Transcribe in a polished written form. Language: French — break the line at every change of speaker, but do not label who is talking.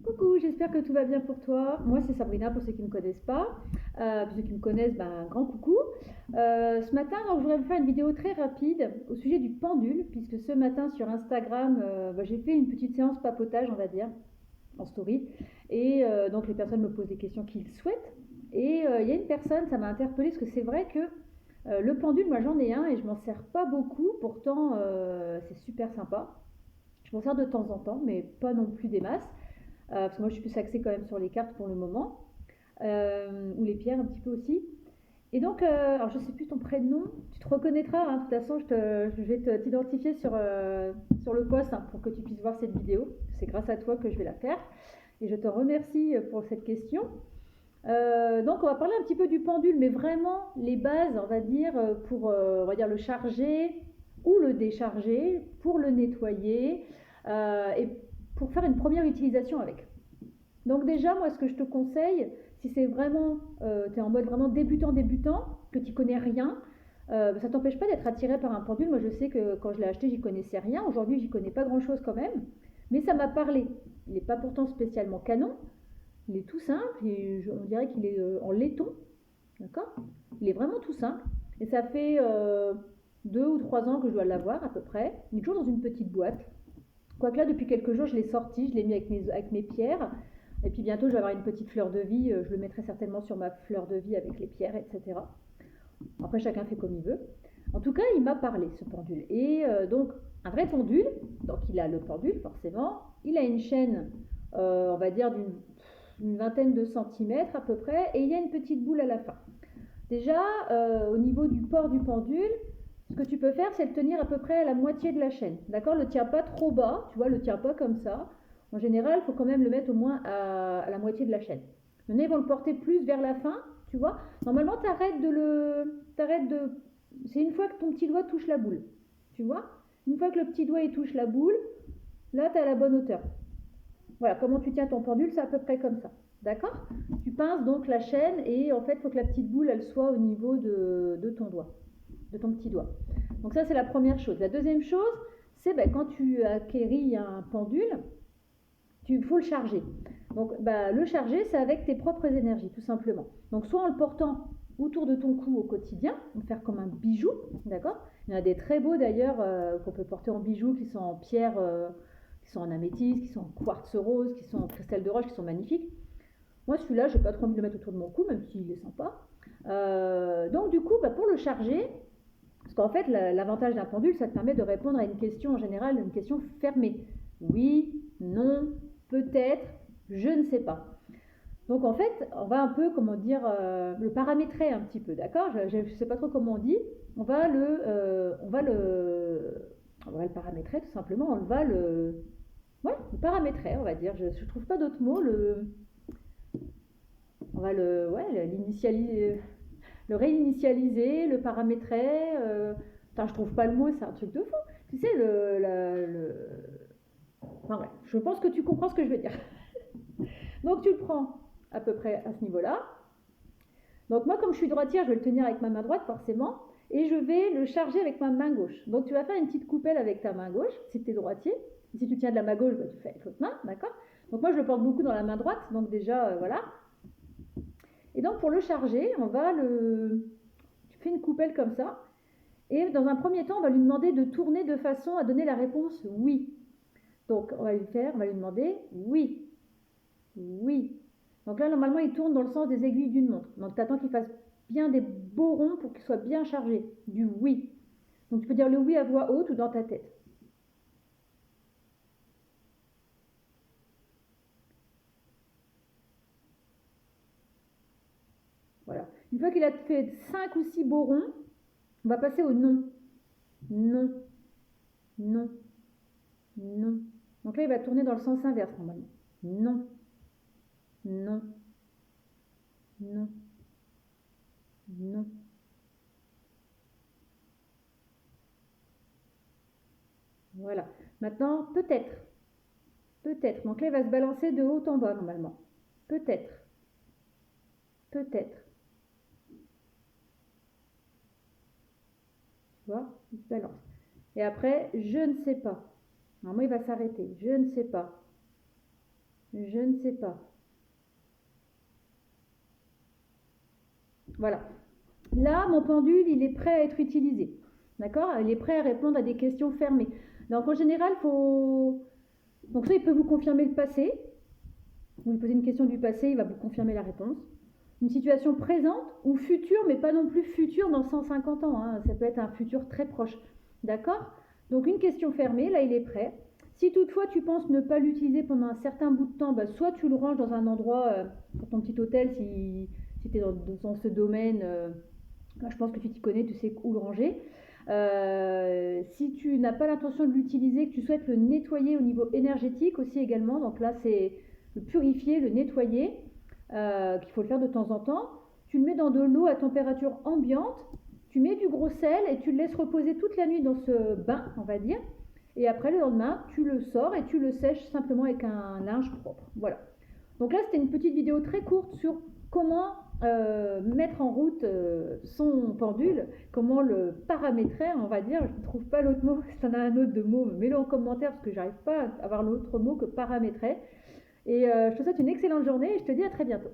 Coucou, j'espère que tout va bien pour toi. Moi, c'est Sabrina pour ceux qui ne me connaissent pas. Pour ceux qui me connaissent, ben, un grand coucou. Ce matin, donc, je voudrais vous faire une vidéo très rapide au sujet du pendule, puisque ce matin sur Instagram, j'ai fait une petite séance papotage, on va dire, en story. Et donc, les personnes me posent des questions qu'ils souhaitent. Et il y a une personne, ça m'a interpellée, parce que c'est vrai que le pendule, moi j'en ai un et je m'en sers pas beaucoup. Pourtant, c'est super sympa. Je m'en sers de temps en temps, mais pas non plus des masses. Parce que moi je suis plus axée quand même sur les cartes pour le moment, ou les pierres un petit peu aussi. Et donc, alors je sais plus ton prénom, tu te reconnaîtras, hein, de toute façon je vais t'identifier sur le post, hein, pour que tu puisses voir cette vidéo. C'est grâce à toi que je vais la faire. Et je te remercie pour cette question. Donc on va parler un petit peu du pendule, mais vraiment les bases, on va dire, pour on va dire le charger ou le décharger, pour le nettoyer et pour faire une première utilisation avec. Donc déjà, moi, ce que je te conseille, si c'est vraiment, tu es en mode vraiment débutant, que tu connais rien, ça t'empêche pas d'être attiré par un pendule. Moi, je sais que quand je l'ai acheté, j'y connaissais rien. Aujourd'hui, j'y connais pas grand-chose quand même, mais ça m'a parlé. Il n'est pas pourtant spécialement canon. Il est tout simple. On dirait qu'il est en laiton, d'accord. Il est vraiment tout simple. Et ça fait 2 ou 3 ans que je dois l'avoir à peu près. Il est toujours dans une petite boîte. Quoique là, depuis quelques jours, je l'ai sorti, je l'ai mis avec mes pierres. Et puis bientôt, je vais avoir une petite fleur de vie. Je le mettrai certainement sur ma fleur de vie avec les pierres, etc. Après, chacun fait comme il veut. En tout cas, il m'a parlé, ce pendule. Et donc, un vrai pendule. Donc, il a le pendule, forcément. Il a une chaîne, on va dire, d'une vingtaine de centimètres à peu près. Et il y a une petite boule à la fin. Déjà, au niveau du port du pendule, ce que tu peux faire, c'est le tenir à peu près à la moitié de la chaîne. D'accord. Le tiens pas trop bas, tu vois, le tiens pas comme ça. En général, il faut quand même le mettre au moins à la moitié de la chaîne. Maintenant, ils vont le porter plus vers la fin, tu vois. Normalement, t'arrêtes de. C'est une fois que ton petit doigt touche la boule, tu vois. Une fois que le petit doigt il touche la boule, là, tu as la bonne hauteur. Voilà, comment tu tiens ton pendule, c'est à peu près comme ça. D'accord. Tu pinces donc la chaîne et en fait, il faut que la petite boule, elle soit au niveau de ton doigt, de ton petit doigt. Donc ça, c'est la première chose. La deuxième chose, c'est quand tu acquéris un pendule, il faut le charger. Donc le charger, c'est avec tes propres énergies, tout simplement. Donc soit en le portant autour de ton cou au quotidien, faire comme un bijou, d'accord. Il y en a des très beaux d'ailleurs qu'on peut porter en bijoux, qui sont en pierre, qui sont en améthyste, qui sont en quartz rose, qui sont en cristal de roche, qui sont magnifiques. Moi, celui-là, je n'ai pas trop envie de le mettre autour de mon cou, même s'il est sympa. Donc du coup, pour le charger, parce qu'en fait, l'avantage d'un pendule, ça te permet de répondre à une question en général, une question fermée. Oui, non, peut-être, je ne sais pas. Donc en fait, on va un peu, comment dire, le paramétrer un petit peu, d'accord. Je ne sais pas trop comment on dit. On va le paramétrer tout simplement. Le paramétrer, on va dire. Je ne trouve pas d'autre mot. On va l'initialiser, le réinitialiser, le paramétrer. Putain, je trouve pas le mot, c'est un truc de fou. Tu sais, enfin, ouais, je pense que tu comprends ce que je veux dire. Donc tu le prends à peu près à ce niveau-là. Donc moi, comme je suis droitière, je vais le tenir avec ma main droite forcément, et je vais le charger avec ma main gauche. Donc tu vas faire une petite coupelle avec ta main gauche, si tu es droitier. Si tu tiens de la main gauche, tu fais avec l'autre main, d'accord. Donc moi, je le porte beaucoup dans la main droite, donc déjà, voilà. Et donc pour le charger, tu fais une coupelle comme ça, et dans un premier temps, on va lui demander de tourner de façon à donner la réponse oui. Donc on va lui demander oui, oui. Donc là, normalement, il tourne dans le sens des aiguilles d'une montre. Donc tu attends qu'il fasse bien des beaux ronds pour qu'il soit bien chargé. Du oui. Donc tu peux dire le oui à voix haute ou dans ta tête. Voilà. Une fois qu'il a fait 5 ou 6 beaux ronds, on va passer au non. Non, non, non. Donc là, il va tourner dans le sens inverse normalement. Non, non, non, non. Voilà. Maintenant, peut-être. Peut-être. Donc là, il va se balancer de haut en bas normalement. Peut-être. Peut-être. Tu vois, il se balance. Et après, je ne sais pas. Normalement, il va s'arrêter. Je ne sais pas. Je ne sais pas. Voilà. Là, mon pendule, il est prêt à être utilisé. D'accord? Il est prêt à répondre à des questions fermées. Donc, en général, faut... Donc, ça, il peut vous confirmer le passé. Vous lui posez une question du passé, il va vous confirmer la réponse. Une situation présente ou future, mais pas non plus future dans 150 ans. Hein. Ça peut être un futur très proche. D'accord? Donc, une question fermée, là, il est prêt. Si toutefois tu penses ne pas l'utiliser pendant un certain bout de temps, bah, soit tu le ranges dans un endroit, pour ton petit hôtel, si tu es dans ce domaine, je pense que tu t'y connais, tu sais où le ranger. Si tu n'as pas l'intention de l'utiliser, que tu souhaites le nettoyer au niveau énergétique aussi également, donc là c'est le purifier, le nettoyer, qu'il faut le faire de temps en temps. Tu le mets dans de l'eau à température ambiante, tu mets du gros sel et tu le laisses reposer toute la nuit dans ce bain, on va dire. Et après le lendemain, tu le sors et tu le sèches simplement avec un linge propre. Voilà. Donc là, c'était une petite vidéo très courte sur comment mettre en route son pendule, comment le paramétrer, on va dire. Je ne trouve pas l'autre mot, si tu en as un autre de mot, mets-le en commentaire parce que j'arrive pas à avoir l'autre mot que paramétrer. Et je te souhaite une excellente journée et je te dis à très bientôt.